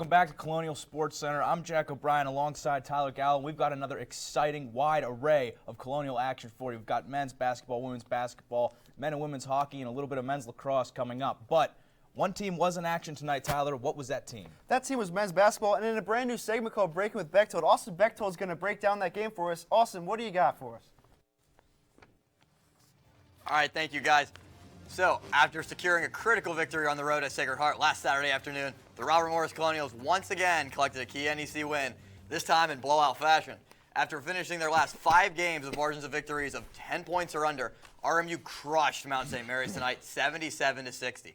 Welcome back to Colonial Sports Center. I'm Jack O'Brien alongside Tyler Gallo. We've got another exciting, wide array of Colonial action for you. We've got men's basketball, women's basketball, men and women's hockey, and a little bit of men's lacrosse coming up. But one team was in action tonight, Tyler. What was that team? That team was men's basketball, and in a brand new segment called Breaking with Bechtold, Austin Bechtold is going to break down that game for us. Austin, what do you got for us? All right, thank you, guys. So, after securing a critical victory on the road at Sacred Heart last Saturday afternoon, the Robert Morris Colonials once again collected a key NEC win, this time in blowout fashion. After finishing their last 5 games with margins of victories of 10 points or under, RMU crushed Mount St. Mary's tonight 77-60.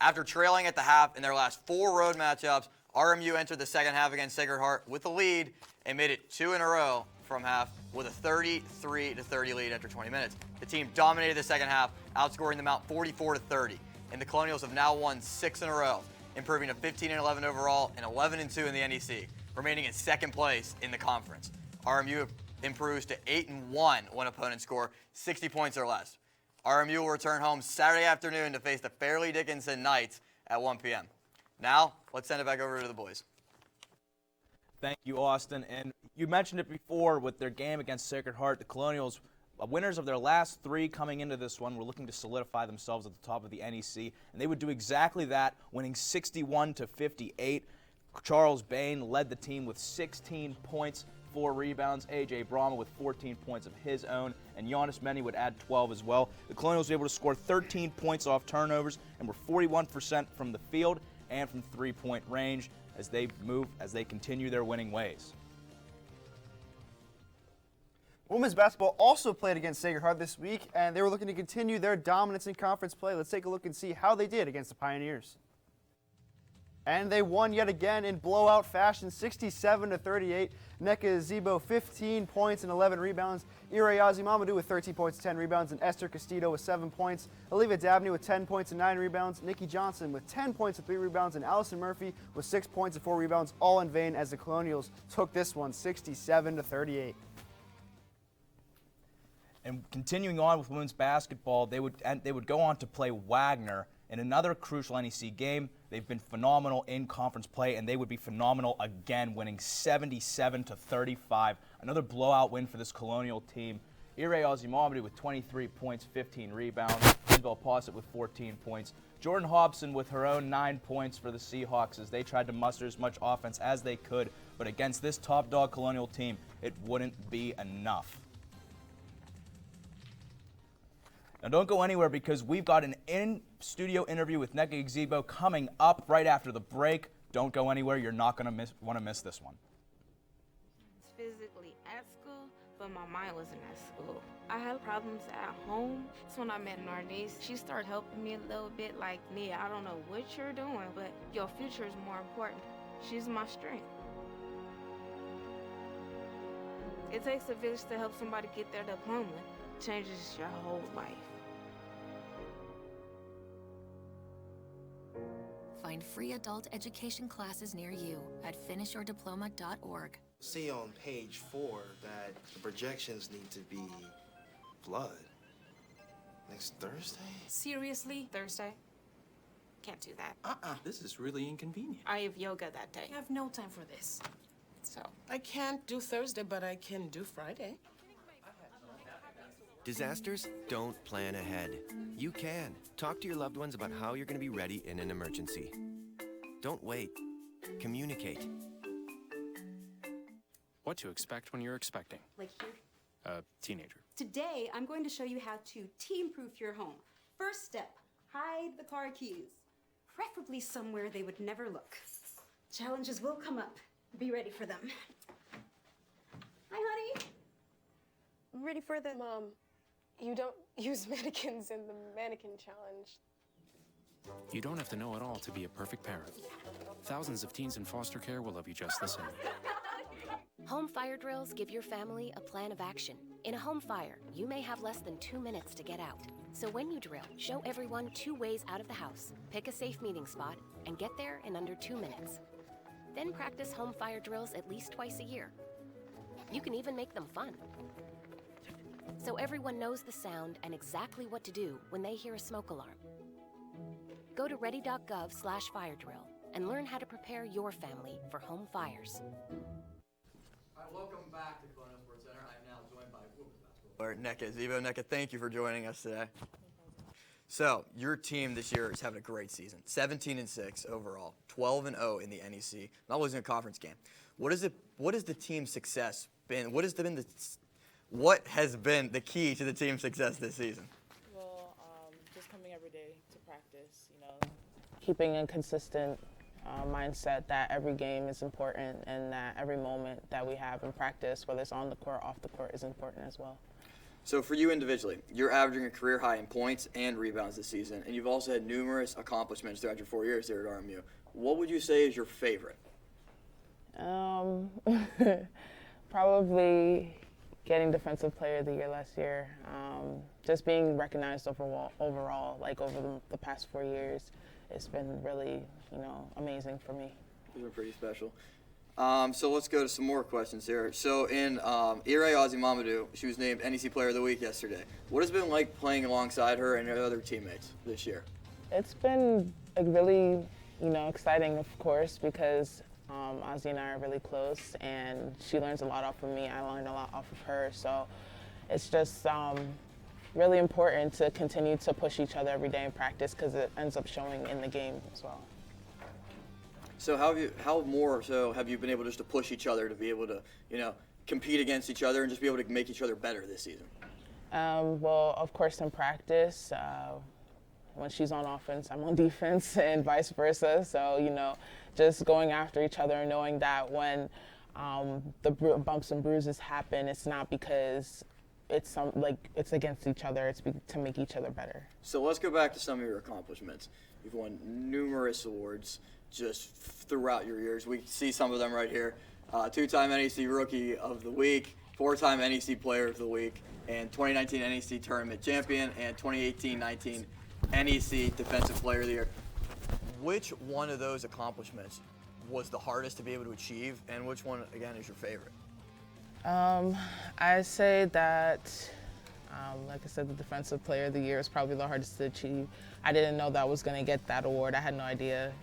After trailing at the half in their last 4 road matchups, RMU entered the second half against Sacred Heart with a lead and made it 2 in a row from half with a 33-30 lead after 20 minutes. The team dominated the second half, outscoring the Mount 44-30, and the Colonials have now won 6 in a row, improving to 15-11 overall and 11-2 in the NEC, remaining in second place in the conference. RMU improves to 8-1 when opponents score 60 points or less. RMU will return home Saturday afternoon to face the Fairleigh Dickinson Knights at 1 p.m. Now, let's send it back over to the boys. Thank you, Austin. And you mentioned it before with their game against Sacred Heart. The Colonials, winners of their last 3 coming into this one, were looking to solidify themselves at the top of the NEC, and they would do exactly that, winning 61-58. Charles Bain led the team with 16 points, 4 rebounds. A.J. Brahma with 14 points of his own, and Giannis Meni would add 12 as well. The Colonials were able to score 13 points off turnovers and were 41% from the field and from three-point range as they continue their winning ways. Women's basketball also played against Sacred Heart this week, and they were looking to continue their dominance in conference play. Let's take a look and see how they did against the Pioneers. And they won yet again in blowout fashion, 67-38. Nneka Zibo, 15 points and 11 rebounds. Irayazi Mamadou with 13 points and 10 rebounds. And Esther Castillo with 7 points. Olivia Dabney with 10 points and 9 rebounds. Nikki Johnson with 10 points and 3 rebounds. And Allison Murphy with 6 points and 4 rebounds, all in vain as the Colonials took this one 67-38. And continuing on with women's basketball, they would go on to play Wagner in another crucial NEC game. They've been phenomenal in conference play, and they would be phenomenal again, winning 77-35. Another blowout win for this Colonial team. Ire Ozimamadi with 23 points, 15 rebounds. Isabel Posset with 14 points. Jordan Hobson with her own 9 points for the Seahawks as they tried to muster as much offense as they could. But against this top dog Colonial team, it wouldn't be enough. Now don't go anywhere because we've got an in-studio interview with Nneka Zibo coming up right after the break. Don't go anywhere. You're not going to want to miss this one. Physically at school, but my mind wasn't at school. I had problems at home. That's when I met Narnese. She started helping me a little bit, like, Nia, I don't know what you're doing, but your future is more important. She's my strength. It takes a village to help somebody get their diploma. It changes your whole life. Find free adult education classes near you at finishyourdiploma.org. See on page 4 that the projections need to be blood. Next Thursday? Seriously? Thursday? Can't do that. This is really inconvenient. I have yoga that day. I have no time for this. So I can't do Thursday, but I can do Friday. Disasters don't plan ahead. You can. Talk to your loved ones about how you're going to be ready in an emergency. Don't wait. Communicate. What to expect when you're expecting. Like here? A teenager. Today, I'm going to show you how to teen-proof your home. First step, hide the car keys. Preferably somewhere they would never look. Challenges will come up. Be ready for them. Hi, honey. Ready for the... Mom, you don't use mannequins in the mannequin challenge. You don't have to know it all to be a perfect parent. Thousands of teens in foster care will love you just the same. Home fire drills give your family a plan of action. In a home fire, you may have less than 2 minutes to get out. So when you drill, show everyone 2 ways out of the house, pick a safe meeting spot, and get there in under 2 minutes. Then practice home fire drills at least twice a year. You can even make them fun. So everyone knows the sound and exactly what to do when they hear a smoke alarm. Go to ready.gov/fire drill and learn how to prepare your family for home fires. All right, welcome back to Colonial Sports Center. I am now joined by NECA Zevo. NECA, thank you for joining us today. So, your team this year is having a great season. 17-6 overall, 12-0 in the NEC, not losing a conference game. What is the team's success been? What has been the key to the team's success this season? Well, just coming every day to practice, keeping a consistent mindset that every game is important and that every moment that we have in practice, whether it's on the court or off the court, is important as well. So for you individually, you're averaging a career high in points and rebounds this season, and you've also had numerous accomplishments throughout your 4 years there at RMU. What would you say is your favorite? Probably getting Defensive Player of the Year last year. Just being recognized overall, like over the past 4 years, it's been really, amazing for me. These are pretty special. So let's go to some more questions here. So in Ire Mamadou, she was named NEC Player of the Week yesterday. What has it been like playing alongside her and her other teammates this year? It's been really, exciting, of course, because Ozzy and I are really close, and she learns a lot off of me. I learn a lot off of her. So it's just really important to continue to push each other every day in practice because it ends up showing in the game as well. So how more so have you been able just to push each other to be able to, compete against each other and just be able to make each other better this season? Well, of course, in practice, when she's on offense, I'm on defense and vice versa. So, just going after each other and knowing that when the bumps and bruises happen, it's not because it's against each other, it's to make each other better. So let's go back to some of your accomplishments. You've won numerous awards just throughout your years. We see some of them right here. Two-time NEC Rookie of the Week, four-time NEC Player of the Week, and 2019 NEC Tournament Champion, and 2018-19 NEC Defensive Player of the Year. Which one of those accomplishments was the hardest to be able to achieve, and which one, again, is your favorite? I say that, like I said, the Defensive Player of the Year is probably the hardest to achieve. I didn't know that I was going to get that award. I had no idea.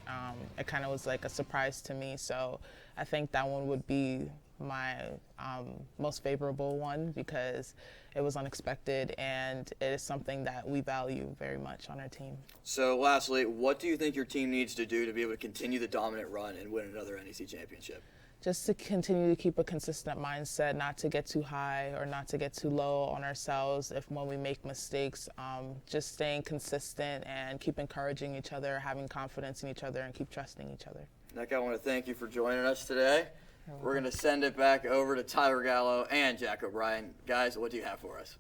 It kind of was like a surprise to me. So I think that one would be my most favorable one because it was unexpected and it is something that we value very much on our team. So lastly, what do you think your team needs to do to be able to continue the dominant run and win another NEC championship? Just to continue to keep a consistent mindset, not to get too high or not to get too low on ourselves when we make mistakes. Just staying consistent and keep encouraging each other, having confidence in each other, and keep trusting each other. Nick, I want to thank you for joining us today. We're going to send it back over to Tyler Gallo and Jack O'Brien. Guys, what do you have for us?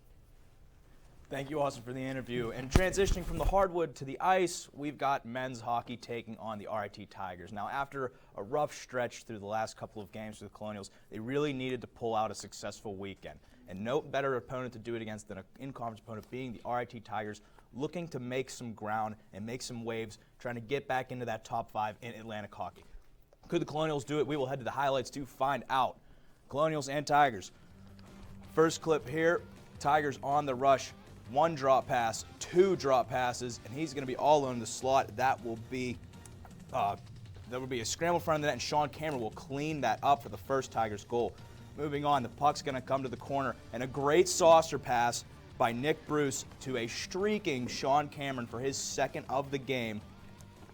Thank you, Austin, for the interview. And transitioning from the hardwood to the ice, we've got men's hockey taking on the RIT Tigers. Now, after a rough stretch through the last couple of games for the Colonials, they really needed to pull out a successful weekend. And no better opponent to do it against than an in-conference opponent being the RIT Tigers, looking to make some ground and make some waves, trying to get back into that top 5 in Atlantic hockey. Could the Colonials do it? We will head to the highlights to find out. Colonials and Tigers. First clip here, Tigers on the rush. 1 drop pass, 2 drop passes, and he's going to be all alone in the slot. That will be a scramble in front of the net, and Sean Cameron will clean that up for the first Tigers goal. Moving on, the puck's going to come to the corner, and a great saucer pass by Nick Bruce to a streaking Sean Cameron for his second of the game.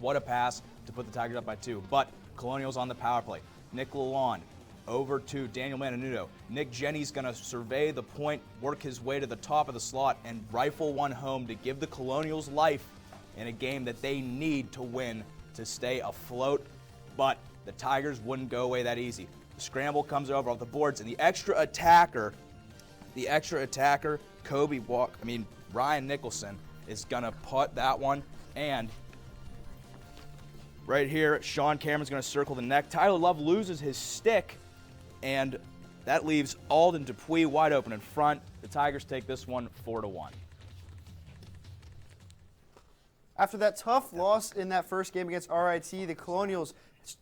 What a pass to put the Tigers up by 2. But Colonials on the power play. Nick Lalonde over to Daniel Mananudo. Nick Jenny's going to survey the point, work his way to the top of the slot, and rifle one home to give the Colonials life in a game that they need to win to stay afloat. But the Tigers wouldn't go away that easy. The scramble comes over off the boards, and the extra attacker, Ryan Nicholson, is going to put that one. And right here, Sean Cameron's going to circle the neck. Tyler Love loses his stick, and that leaves Alden Dupuis wide open in front. The Tigers take this one 4-1. After that tough loss in that first game against RIT, the Colonials,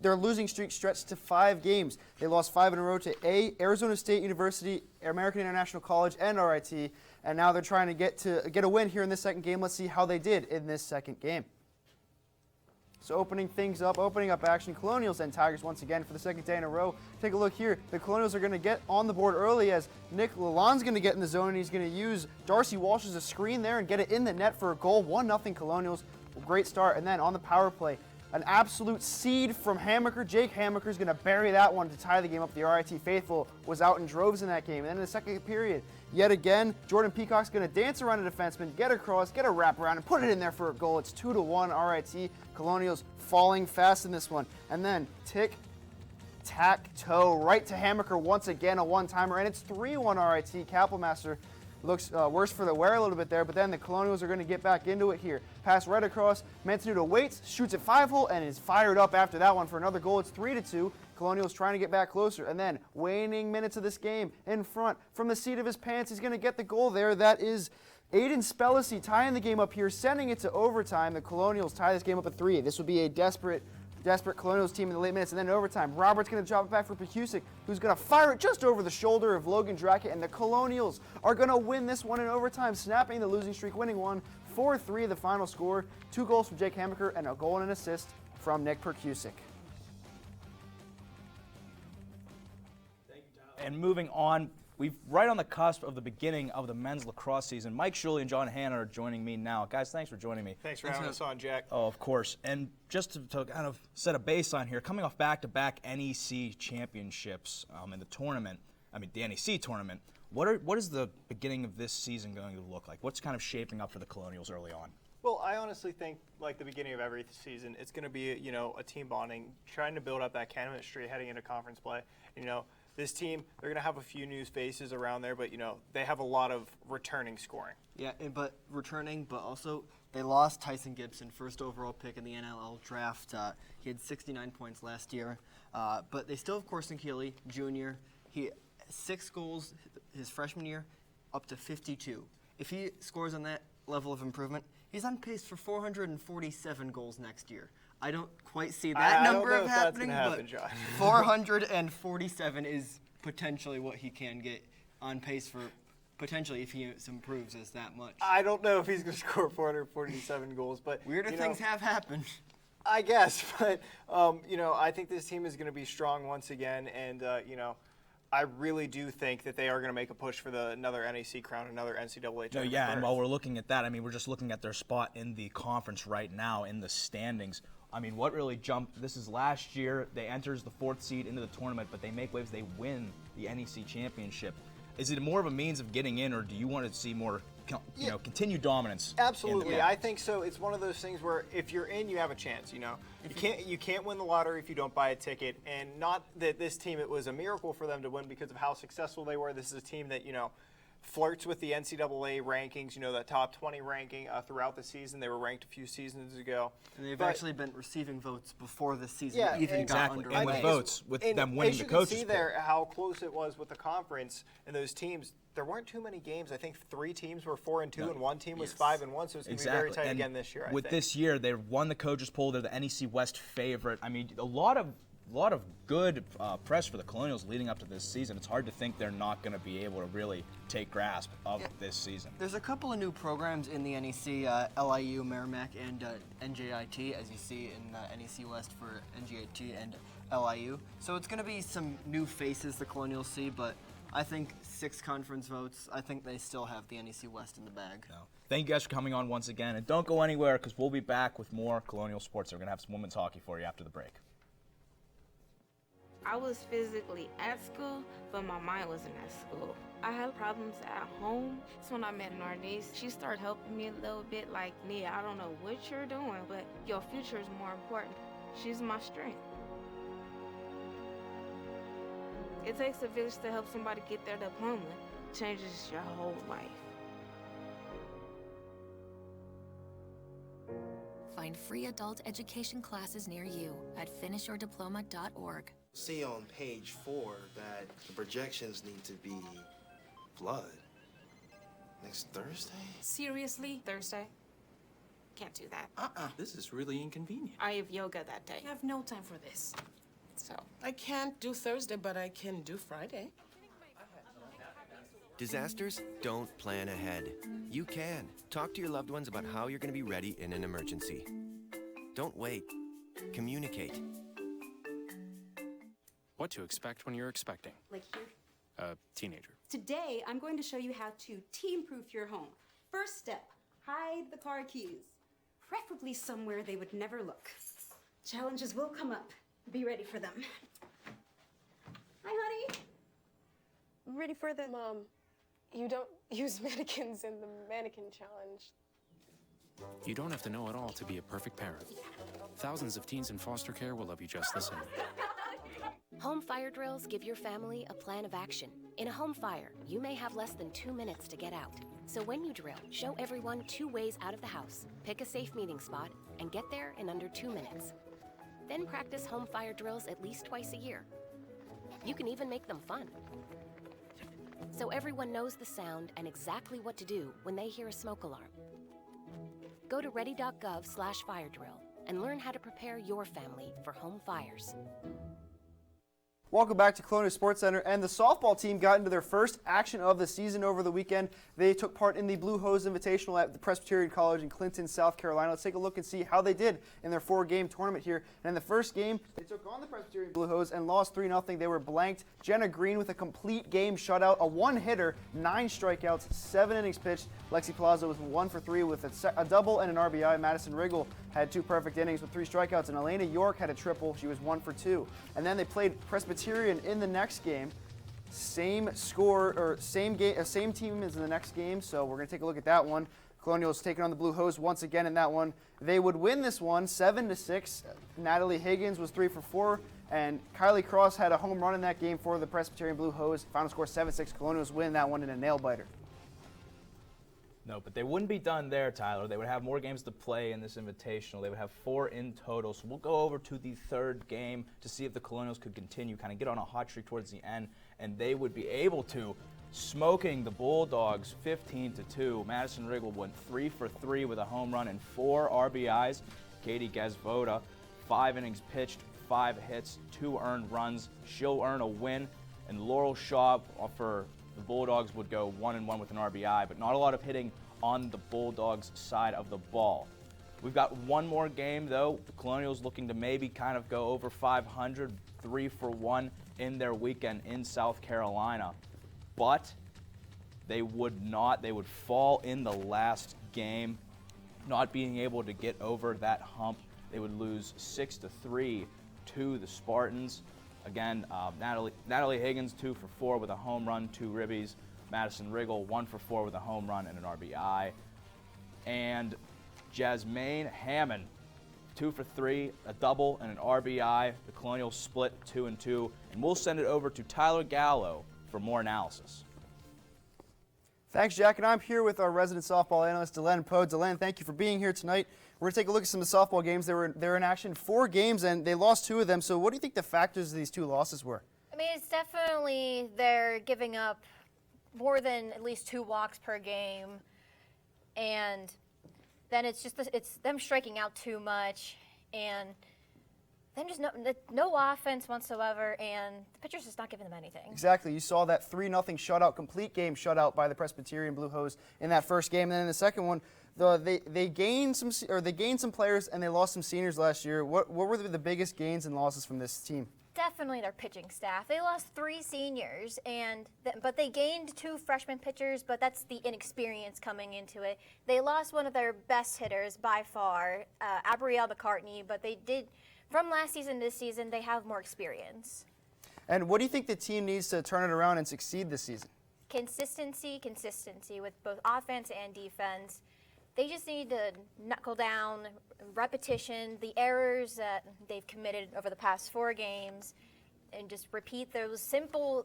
their losing streak stretched to 5 games. They lost 5 in a row to Arizona State University, American International College, and RIT, and now they're trying to get a win here in this second game. Let's see how they did in this second game. So opening up action, Colonials and Tigers once again for the second day in a row. Take a look here. The Colonials are going to get on the board early as Nick Lalonde's going to get in the zone, and he's going to use Darcy Walsh as a screen there and get it in the net for a goal. 1-0 Colonials. Great start. And then on the power play, an absolute seed from Hammaker. Jake Hammaker's going to bury that one to tie the game up. The RIT faithful was out in droves in that game. And then in the second period, yet again, Jordan Peacock's going to dance around a defenseman, get across, get a wrap around, and put it in there for a goal. It's 2-1 RIT. Colonials falling fast in this one. And then tic-tac-toe right to Hammaker once again, a one-timer. And it's 3-1 RIT. Kapelmaster looks worse for the wear a little bit there, but then the Colonials are going to get back into it here. Pass right across. Mantenuto waits, shoots at 5-hole, and is fired up after that one for another goal. It's 3-2. Colonials trying to get back closer. And then, waning minutes of this game, in front, from the seat of his pants, he's going to get the goal there. That is Aiden Spellacy tying the game up here, sending it to overtime. The Colonials tie this game up at 3. This would be a desperate Colonials team in the late minutes, and then in overtime, Robert's going to drop it back for Pecusic, who's going to fire it just over the shoulder of Logan Drackett, and the Colonials are going to win this one in overtime, snapping the losing streak, winning one 4-3 the final score. 2 goals from Jake Hammaker and a goal and an assist from Nick Pecusic. And moving on, we're right on the cusp of the beginning of the men's lacrosse season. Mike Shuley and John Hanna are joining me now. Guys, thanks for joining me. Thanks for having us on, Jack. Oh, of course. And just to kind of set a baseline here, coming off back-to-back NEC championships in the tournament, the NEC tournament, what is the beginning of this season going to look like? What's kind of shaping up for the Colonials early on? Well, I honestly think, like the beginning of every season, it's going to be, a team bonding, trying to build up that chemistry heading into conference play. This team, they're going to have a few new faces around there, but, they have a lot of returning scoring. Yeah, but also they lost Tyson Gibson, first overall pick in the NLL draft. He had 69 points last year. But they still have Corson Keeley, junior. He 6 goals his freshman year, up to 52. If he scores on that level of improvement, he's on pace for 447 goals next year. I don't quite see that number of happening, but 447 is potentially what he can get on pace for, potentially if he improves as that much. I don't know if he's going to score 447 goals, but weirder things have happened. I guess, but I think this team is going to be strong once again, and I really do think that they are going to make a push for another NEC crown, another NCAA tournament. Yeah, and while we're looking at that, we're just looking at their spot in the conference right now in the standings. What really jumped, this is last year, they enters the 4th seed into the tournament, but they make waves, they win the NEC championship. Is it more of a means of getting in, or do you want to see more continued dominance? Absolutely, I think so. It's one of those things where if you're in, you have a chance. You can't win the lottery if you don't buy a ticket, and not that this team, it was a miracle for them to win because of how successful they were. This is a team that flirts with the NCAA rankings, the top 20 ranking throughout the season. They were ranked a few seasons ago. And they've actually been receiving votes before the season even got underway. And with votes, with them winning the coaches. You can see there how close it was with the conference and those teams. There weren't too many games. I think 3 teams were 4-2, and 1 team was 5-1, so it's going to be very tight again this year, I think. This year, they won the coaches poll. They're the NEC West favorite. A lot of good press for the Colonials leading up to this season. It's hard to think they're not going to be able to really take grasp of this season. There's a couple of new programs in the NEC, LIU, Merrimack, and NJIT, as you see in NEC West for NJIT and LIU. So it's going to be some new faces the Colonials see, but I think 6 conference votes, I think they still have the NEC West in the bag. Thank you guys for coming on once again, and don't go anywhere because we'll be back with more Colonial Sports. We're going to have some women's hockey for you after the break. I was physically at school, but my mind wasn't at school. I had problems at home. That's when I met Narnese. She started helping me a little bit, like, Nia, I don't know what you're doing, but your future is more important. She's my strength. It takes a village to help somebody get their diploma. It changes your whole life. Find free adult education classes near you at finishyourdiploma.org. See on page 4 that the projections need to be blood. Next Thursday? Seriously? Thursday? Can't do that. This is really inconvenient. I have yoga that day. I have no time for this. So, I can't do Thursday, but I can do Friday. Disasters don't plan ahead. You can. Talk to your loved ones about how you're going to be ready in an emergency. Don't wait. Communicate. What to expect when you're expecting Like here. a teenager. Today, I'm going to show you how to team-proof your home. First step, hide the car keys, preferably somewhere they would never look. Challenges will come up. Be ready for them. Hi, honey. Ready for the... Mom, you don't use mannequins in the mannequin challenge. You don't have to know it all to be a perfect parent. Thousands of teens in foster care will love you just the same. Home fire drills give your family a plan of action. In a home fire, you may have less than 2 minutes to get out. So when you drill, show everyone 2 ways out of the house, pick a safe meeting spot, and get there in under 2 minutes. Then practice home fire drills at least twice a year. You can even make them fun. So everyone knows the sound and exactly what to do when they hear a smoke alarm. Go to ready.gov/firedrill and learn how to prepare your family for home fires. Welcome back to Colonial Sports Center, and the softball team got into their first action of the season over the weekend. They took part in the Blue Hose Invitational at the Presbyterian College in Clinton, South Carolina. Let's take a look and see how they did in their 4-game tournament here. And in the first game, they took on the Presbyterian Blue Hose and lost 3-0. They were blanked. Jenna Green with a complete game shutout, a 1-hitter, 9 strikeouts, 7 innings pitched. Lexi Palazzo was 1 for 3 with a double and an RBI. Madison Riggle had 2 perfect innings with 3 strikeouts, and Elena York had a triple. She was 1 for 2. And then they played Presbyterian in the next game. Same score, or same game, same team as in the next game. So we're going to take a look at that one. Colonials taking on the Blue Hose once again in that one. They would win this one 7-6. Natalie Higgins was 3 for 4, and Kylie Cross had a home run in that game for the Presbyterian Blue Hose. Final score 7-6. Colonials win that one in a nail biter. No, but they wouldn't be done there, Tyler. They would have more games to play in this invitational. They would have 4 in total. So we'll go over to the 3rd game to see if the Colonials could continue, kind of get on a hot streak towards the end, and they would be able to, smoking the Bulldogs 15-2. Madison Riggle went 3 for 3 with a home run and 4 RBIs. Katie Gazvoda, 5 innings pitched, 5 hits, 2 earned runs. She'll earn a win. And Laurel Shaw for the Bulldogs would go 1-1 with an RBI, but not a lot of hitting on the Bulldogs side of the ball. We've got one more game, though. The Colonials looking to maybe kind of go over 500, 3 for 1 in their weekend in South Carolina. But they would not. They would fall in the last game, not being able to get over that hump. They would lose 6-3 to the Spartans. Again, Natalie Higgins 2 for 4 with a home run, 2 ribbies. Madison Riggle 1 for 4 with a home run and an RBI. And Jasmine Hammond 2 for 3, a double and an RBI. The Colonials split 2-2, and we'll send it over to Tyler Gallo for more analysis. Thanks, Jack, and I'm here with our resident softball analyst, Delenn Poe. Delenn, thank you for being here tonight. We're going to take a look at some of the softball games. They're in action 4 games, and they lost 2 of them. So what do you think the factors of these 2 losses were? I mean, it's definitely they're giving up more than at least 2 walks per game, and then it's them striking out too much, and then just no offense whatsoever, and the pitcher's just not giving them anything. Exactly. You saw that 3-0 shutout, complete game shutout by the Presbyterian Blue Hose in that first game, and then in the second one, they gained some players and they lost some seniors last year. What were the biggest gains and losses from this team? Definitely their pitching staff. They lost 3 seniors, but they gained 2 freshman pitchers, but that's the inexperience coming into it. They lost one of their best hitters by far, Abrielle McCartney, but they did, from last season to this season, they have more experience. And what do you think the team needs to turn it around and succeed this season? Consistency with both offense and defense. They just need to knuckle down repetition, the errors that they've committed over the past 4 games, and just repeat those simple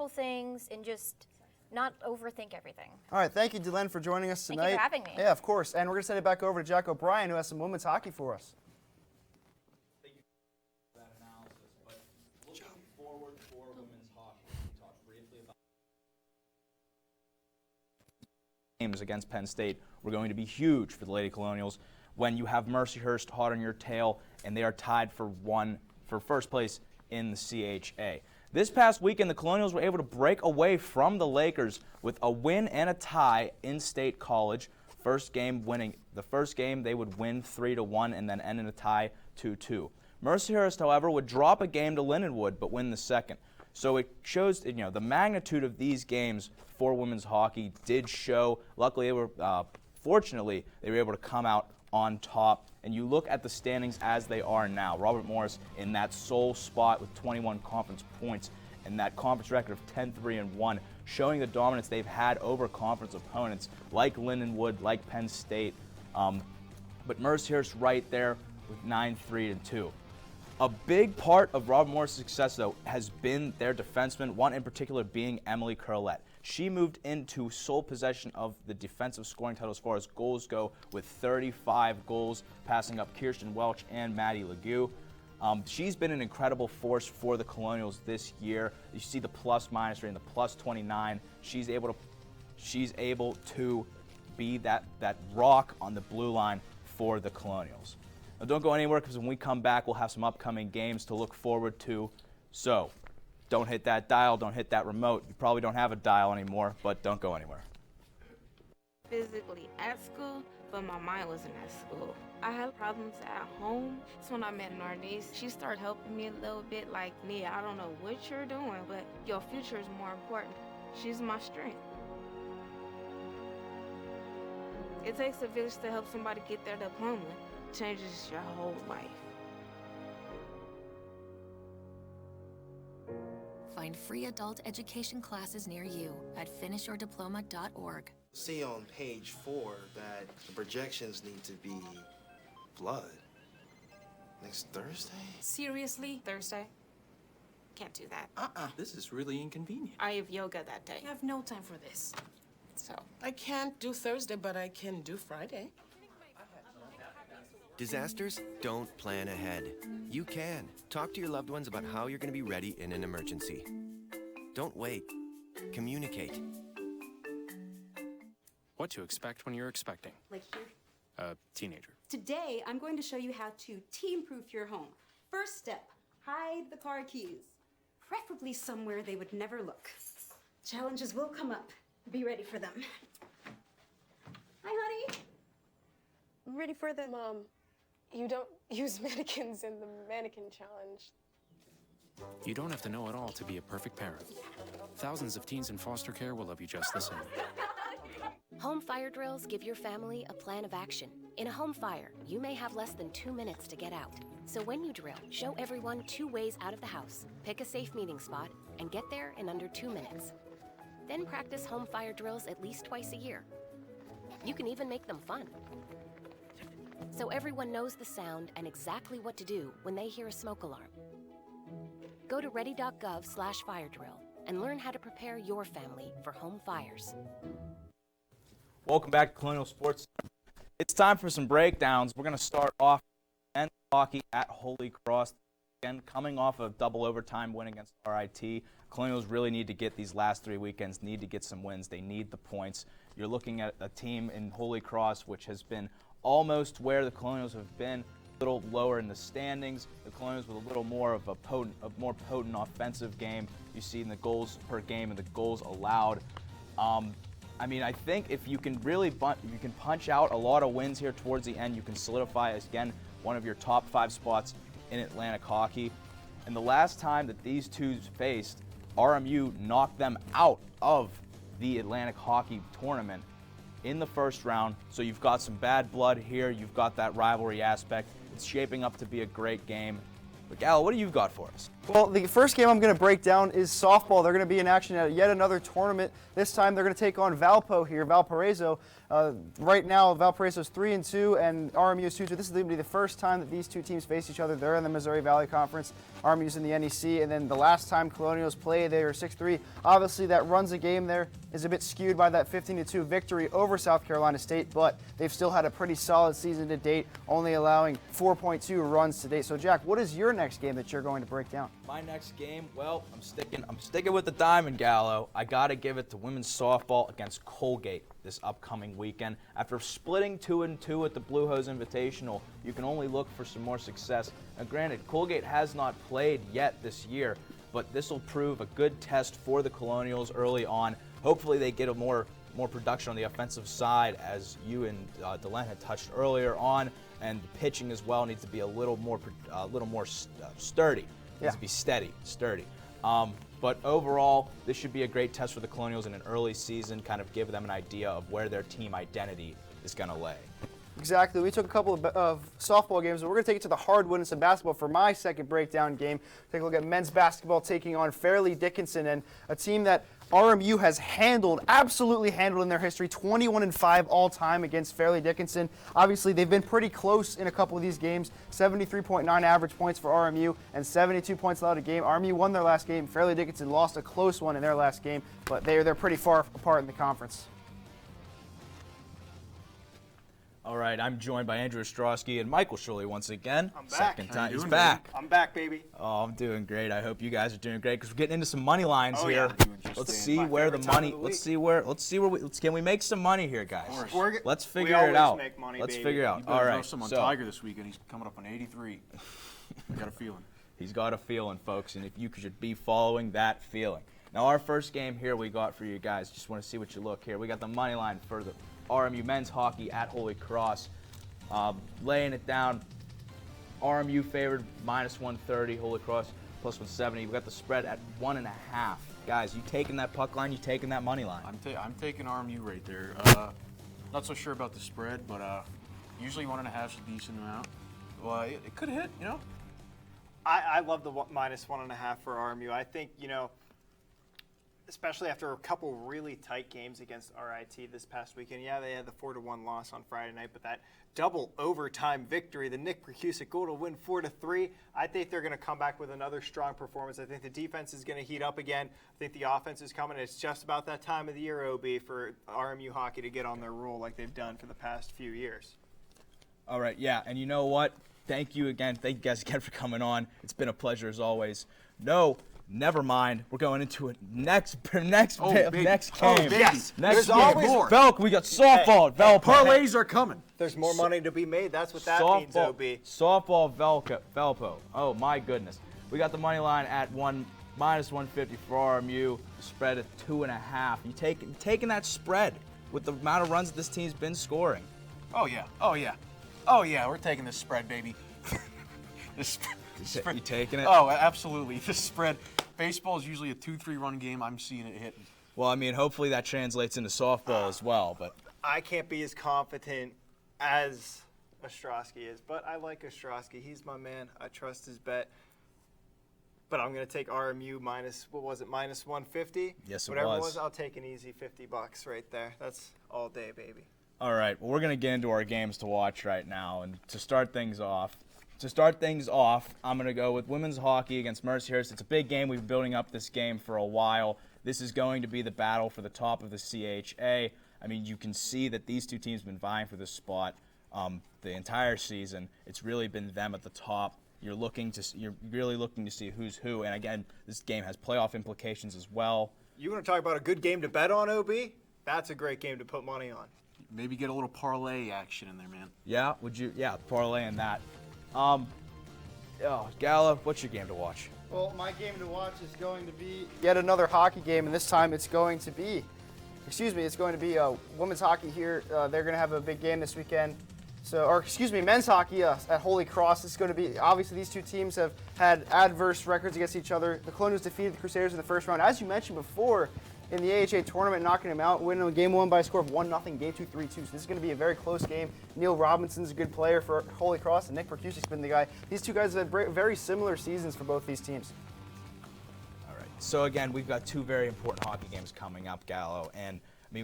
things and just not overthink everything. All right, thank you, Delenn, for joining us tonight. Thank you for having me. Yeah, of course. And we're going to send it back over to Jack O'Brien, who has some women's hockey for us. Thank you for that analysis. But looking forward for women's hockey, we talked briefly about games against Penn State were going to be huge for the Lady Colonials when you have Mercyhurst hot on your tail and they are tied for first place in the CHA. This past weekend, the Colonials were able to break away from the Lakers with a win and a tie in State College. The first game, they would win 3-1 and then end in a tie 2-2. Mercyhurst, however, would drop a game to Lindenwood but win the second. So it shows, the magnitude of these games for women's hockey did show. Luckily, fortunately, they were able to come out on top. And you look at the standings as they are now. Robert Morris in that sole spot with 21 conference points and that conference record of 10-3-1, showing the dominance they've had over conference opponents like Lindenwood, like Penn State. But Mercyhurst right there with 9-3-2. A big part of Robert Morris' success, though, has been their defenseman, one in particular being Emily Curlett. She moved into sole possession of the defensive scoring title as far as goals go with 35 goals, passing up Kirsten Welch and Maddie Legoux. She's been an incredible force for the Colonials this year. You see the plus-minus rating, the plus 29. She's able to be that rock on the blue line for the Colonials. Now don't go anywhere, because when we come back, we'll have some upcoming games to look forward to. So don't hit that dial, don't hit that remote. You probably don't have a dial anymore, but don't go anywhere. Physically at school, but my mind wasn't at school. I had problems at home. That's when I met Narnese. She started helping me a little bit, like, Nia, I don't know what you're doing, but your future is more important. She's my strength. It takes a village to help somebody get their diploma. It changes your whole life. Find free adult education classes near you at finishyourdiploma.org. See on page 4 that the projections need to be blood. Next Thursday? Seriously? Thursday? Can't do that. This is really inconvenient. I have yoga that day. I have no time for this. So, I can't do Thursday, but I can do Friday. Disasters don't plan ahead. You can. Talk to your loved ones about how you're going to be ready in an emergency. Don't wait. Communicate. What to expect when you're expecting. Like here. A teenager. Today, I'm going to show you how to team-proof your home. First step, hide the car keys. Preferably somewhere they would never look. Challenges will come up. Be ready for them. Hi, honey. Ready for the... Mom, you don't use mannequins in the mannequin challenge. You don't have to know it all to be a perfect parent. Thousands of teens in foster care will love you just the same. Home fire drills give your family a plan of action. In a home fire, you may have less than 2 minutes to get out. So when you drill, show everyone 2 ways out of the house, pick a safe meeting spot, and get there in under 2 minutes. Then practice home fire drills at least twice a year. You can even make them fun. So everyone knows the sound and exactly what to do when they hear a smoke alarm. Go to ready.gov/firedrill and learn how to prepare your family for home fires. Welcome back to Colonial Sports Center. It's time for some breakdowns. We're going to start off men's hockey at Holy Cross. Again, coming off a double overtime win against RIT. Colonials really need to get these last 3 weekends, need to get some wins. They need the points. You're looking at a team in Holy Cross which has been almost where the Colonials have been, a little lower in the standings. The Colonials with a little more of a more potent offensive game. You see in the goals per game and the goals allowed. I mean, I think if you can really you can punch out a lot of wins here towards the end, you can solidify, again, one of your top 5 spots in Atlantic hockey. And the last time that these two faced, RMU knocked them out of the Atlantic hockey tournament in the first round. So you've got some bad blood here. You've got that rivalry aspect. It's shaping up to be a great game. But Gallo, what do you got for us? Well, the first game I'm going to break down is softball. They're going to be in action at yet another tournament. This time they're going to take on Valpo here, Valparaiso. Right now, Valparaiso is 3-2 and RMU is 2-2. This is going to be the first time that these two teams face each other. They're in the Missouri Valley Conference. RMU's in the NEC, and then the last time Colonials played, they were 6-3. Obviously, that runs a game there is a bit skewed by that 15-2 victory over South Carolina State, but they've still had a pretty solid season to date, only allowing 4.2 runs to date. So, Jack, what is your next game that you're going to break down? My next game, well, I'm sticking with the Diamond, Gallo. I got to give it to women's softball against Colgate this upcoming weekend. After splitting 2-2 at the Blue Hose Invitational, you can only look for some more success. Now, granted, Colgate has not played yet this year, but this will prove a good test for the Colonials early on. Hopefully they get a more more production on the offensive side, as you and Delenn had touched earlier on, and the pitching as well needs to be a little more sturdy. Needs to be steady, sturdy. But overall, this should be a great test for the Colonials in an early season, kind of give them an idea of where their team identity is going to lay. Exactly. We took a couple of softball games, but we're going to take it to the hardwood and some basketball for my second breakdown game. Take a look at men's basketball taking on Fairleigh Dickinson, and a team that RMU has absolutely handled in their history, 21-5 all-time against Fairleigh Dickinson. Obviously, they've been pretty close in a couple of these games, 73.9 average points for RMU and 72 points allowed a game. RMU won their last game. Fairleigh Dickinson lost a close one in their last game, but they're pretty far apart in the conference. All right, I'm joined by Andrew Ostrowski and Michael Shirley once again. I'm back. Second time. He's back. I'm back, baby. Oh, I'm doing great. I hope you guys are doing great because we're getting into some money lines here. Yeah. Let's see where the money. Can we make some money here, guys? Let's figure it out. Let's figure it out. All right. Some on Tiger this weekend. He's coming up on 83. I got a feeling. He's got a feeling, folks, and if you should be following that feeling. Now, our first game here we got for you guys. Just want to see what you look here. We got the money line for the RMU men's hockey at Holy Cross. Laying it down, RMU favored -130, Holy Cross +170. We've got the spread at 1.5. Guys, you taking that puck line, you taking that money line? I'm taking RMU right there. Not so sure about the spread, but usually 1.5 is a decent amount. Well, it could hit, you know. I love the -1.5 for RMU. I think, you know, especially after a couple really tight games against RIT this past weekend. Yeah, they had the 4-1 loss on Friday night, but that double overtime victory, the Nick Percusic goal to win 4-3. I think they're going to come back with another strong performance. I think the defense is going to heat up again. I think the offense is coming. It's just about that time of the year, OB, for RMU hockey to get on their roll like they've done for the past few years. All right, yeah, and you know what? Thank you again. Thank you guys again for coming on. It's been a pleasure as always. Never mind. We're going into it next game. Yes. Next There's always more. Velk, we got softball at Velpo. Parlays are coming. There's more money to be made. That's what that means, OB. Softball Velpo. Oh my goodness. We got the money line at -150 for RMU. Spread at 2.5. You taking that spread with the amount of runs that this team's been scoring? Oh yeah. We're taking this spread, baby. You taking it? Oh, absolutely. This spread. Baseball is usually a 2-3 run game. I'm seeing it hitting. Well, I mean, hopefully that translates into softball as well. But I can't be as confident as Ostrowski is, but I like Ostrowski. He's my man. I trust his bet. But I'm going to take RMU -150? Yes, it Whatever was. it was, I'll take an easy $50 right there. That's all day, baby. all right, well, we're going to get into our games to watch right now. And to start things off, I'm going to go with women's hockey against Mercyhurst. It's a big game. We've been building up this game for a while. This is going to be the battle for the top of the CHA. I mean, you can see that these two teams have been vying for this spot the entire season. It's really been them at the top. You're really looking to see who's who. And again, this game has playoff implications as well. You want to talk about a good game to bet on, OB? That's a great game to put money on. Maybe get a little parlay action in there, man. Yeah, would you? Yeah, parlay in that. Gala, what's your game to watch? Well, my game to watch is going to be yet another hockey game, and this time it's going to be women's hockey here. They're going to have a big game this weekend. Men's hockey at Holy Cross. It's going to be, obviously these two teams have had adverse records against each other. The Colonials defeated the Crusaders in the first round, as you mentioned before, in the AHA tournament, knocking them out, winning game one by a score of 1-0, game two 3-2. So this is going to be a very close game. Neil Robinson's a good player for Holy Cross, and Nick Percusic's been the guy. These two guys have had very similar seasons for both these teams. All right. So again, we've got two very important hockey games coming up, Gallo, and I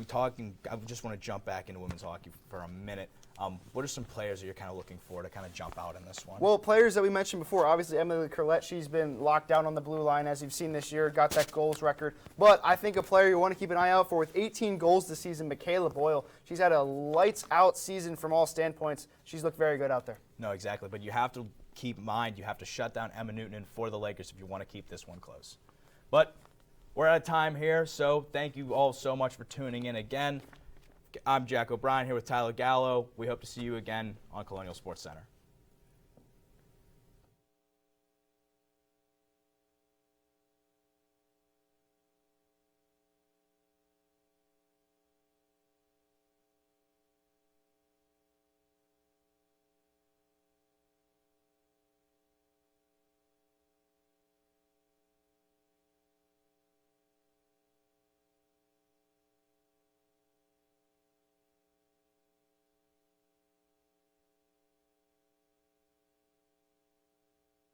just want to jump back into women's hockey for a minute. What are some players that you're kind of looking for to kind of jump out in this one? Well, players that we mentioned before, obviously Emily Curlette, she's been locked down on the blue line, as you've seen this year, got that goals record. But I think a player you want to keep an eye out for with 18 goals this season, Michaela Boyle. She's had a lights-out season from all standpoints. She's looked very good out there. No, exactly. But you have to keep in mind, you have to shut down Emma Newton for the Lakers if you want to keep this one close. But we're out of time here, so thank you all so much for tuning in again. I'm Jack O'Brien here with Tyler Gallo. We hope to see you again on Colonial Sports Center.